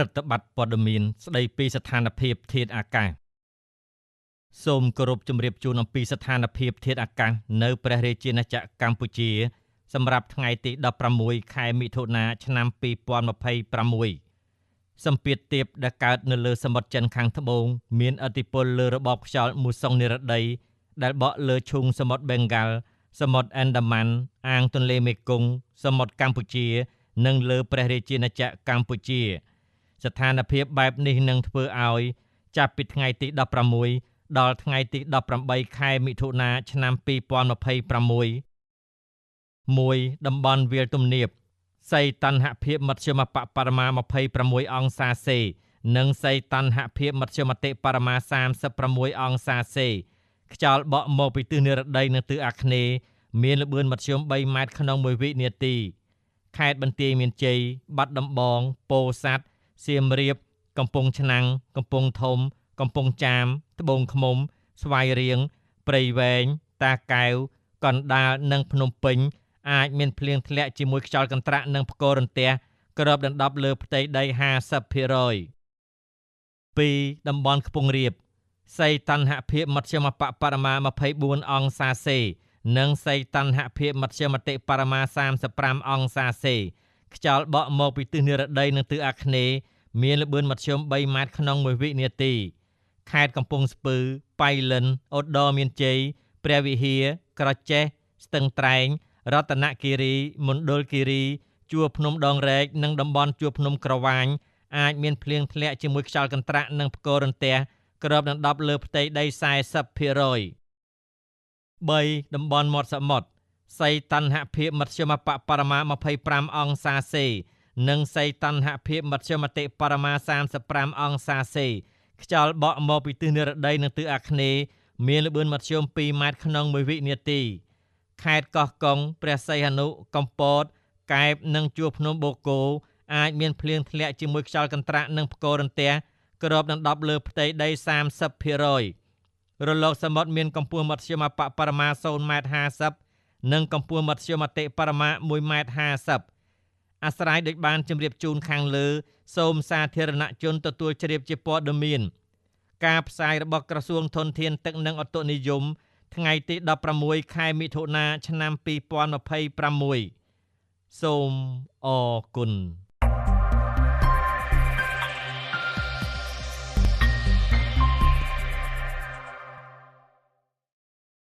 ប្រតិបត្តិព័ត៌មានស្ដីពីស្ថានភាពធាតុអាកាសសូមគោរពជម្រាបជូនអំពីស្ថានភាពធាតុអាកាសនៅព្រះរាជាណាចក្រកម្ពុជាសម្រាប់ថ្ងៃទី16ខែមិថុនាឆ្នាំ2026សម្ពាធទាបដែលកើតនៅលើសមុទ្រចិនខាងត្បូងមានឥទ្ធិពលលើរបបខ្យល់មូសុងនិរតីដែលបក់លើឈូងសមុទ្របេងហ្គាល់សមុទ្រអាណ្ដាម៉ាន់អាងទន្លេមេគង្គសមុទ្រកម្ពុជានិងលើព្រះរាជាណាចក្រកម្ពុជាស្ថានភាពបែបនេះនឹងធ្វើឲ្យចាប់ពីថ្ងៃទី16ដល់ថ្ងៃទី18ខែមិថុនាឆ្នាំ2026 1តំបន់វាលទំនាបសីតុណ្ហភាពមធ្យមបរិមា26អង្សាសេនិងសីតុណ្ហភាពមធ្យមតិបរិមា36អង្សាសេខ្យល់បក់មកពីទិសនិរតីនិងទិសអាគ្នេយ៍មានល្បឿនមធ្យម3ម៉ែត្រក្នុង1វិនាទីខេត្តបន្ទាយមានជ័យបាត់ដំបងពោធិ៍សាត់សៀមរាបកំពង់ឆ្នាំងកំពង់ធំកំពង់ចាមត្បូងឃ្មុំស្វាយរៀងព្រៃវែងតាកែវកណ្ដាលនិងភ្នំពេញអាចមានភ្លៀងធ្លាក់ជាមួយខ្យល់កន្ត្រាក់និងផ្គររន្ទះគ្របដណ្ដប់លើផ្ទៃដី 50% 2តំបន់ខ្ពង់រាបសីតុណ្ហភាពមធ្យមបរិមា24អង្សាសេនិងសីតុណ្ហភាពមធ្យមតិបរិមា35អង្សាសេខ្យល់បក់មកពីទិសនិរតីនិងទិសអាគ្នេយ៍មានល្បឿនមធ្យម3ម៉ែត្រក្នុង1វិនាទីខេត្តកំពង់ស្ពឺប៉ៃលិនឧត្តរមានជ័យព្រះវិហារក្រចេះស្ទឹងត្រែងរតនគិរីមណ្ឌលគិរីជួរភ្នំដងរែកនិងតំបន់ជួរភ្នំក្រវាញអាចមានភ្លៀងធ្លាក់ជាមួយខ្យល់កន្ត្រាក់និងផ្គររន្ទះគ្របដណ្ដប់លើផ្ទៃដី 40% 3តំបន់មាត់សមុទ្រសីតុណ្ហភាពមធ្យមបរិមា25អង្សាសេនិងសីតុណ្ហភាពមធ្យមតិបរិមា35អង្សាសេខ្យល់បក់មកពីទិសនិរតីនិងទិសអាគ្នេយ៍មានល្បឿនមធ្យម2ម៉ែត្រក្នុង1វិនាទីខេត្តកោះកុងព្រះសីហនុកំពតកែបនិងជួរភ្នំបូកគោអាចមានភ្លៀងធ្លាក់ជាមួយខ្យល់កន្ត្រាក់និងផ្គររន្ទះគ្របដណ្ដប់លើផ្ទៃដី 30% រលកសមុទ្រមានកម្ពស់មធ្យមបរិមា0.50 ម៉ែត្រនិងកម្ពស់មធ្យមតិបរិមា1.50 ម៉ែត្រអាស្រ័យដូចបានជម្រាបជូនខាងលើសូមសាធារណជនទទួលជ្រាបជាព័ត៌មានការផ្សាយរបស់ក្រសួងធនធានទឹកនិងឧតុនិយមថ្ងៃទី16ខែមិថុនាឆ្នាំ2026សូមអរគុណ